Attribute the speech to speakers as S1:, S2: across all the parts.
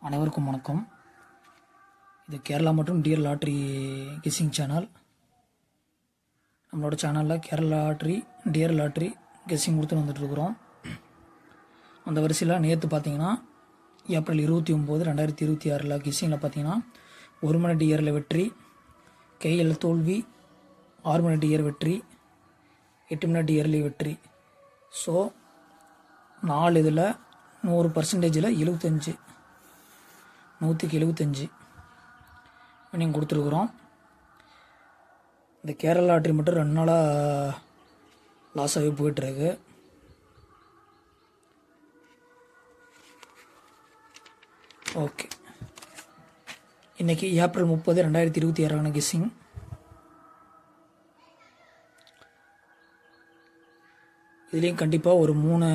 S1: அனைவருக்கும் வணக்கம். இது கேரளா மற்றும் டியர் லாட்ரி கெஸ்ஸிங் சேனல். நம்மளோட சேனலில் Kerala lottery, dear lottery guessing கொடுத்து வந்துட்டுருக்குறோம். அந்த வரிசையில் நேற்று பார்த்தீங்கன்னா ஏப்ரல் 29, 2026 கெஸ்ஸிங்கில் பார்த்தீங்கன்னா 1 மணி டியரில் வெற்றி, கையில் தோல்வி, 6 மணி டியர் வெற்றி, 8 மணி டியர்லேயும் வெற்றி. ஸோ 4 இதில் 100%, 175 வினிங் கொடுத்துருக்குறோம். இந்த கேரளா லாட்ரி மட்டும் 2 நாளாக லாஸாகவே போயிட்டுருக்கு. ஓகே, இன்றைக்கி ஏப்ரல் 30, 2026 கெஸ்ஸிங். இதுலேயும் கண்டிப்பாக ஒரு 3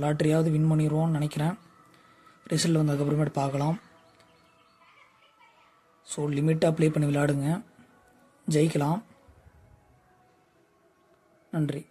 S1: லாட்ரியாவது வின் பண்ணிடுவோம்னு நினைக்கிறேன். ரிசல்ட் வந்ததுக்கப்புறமேட்டு பார்க்கலாம். ஸோ லிமிட்டாக ப்ளே பண்ணி விளையாடுங்க, ஜெயிக்கலாம். நன்றி.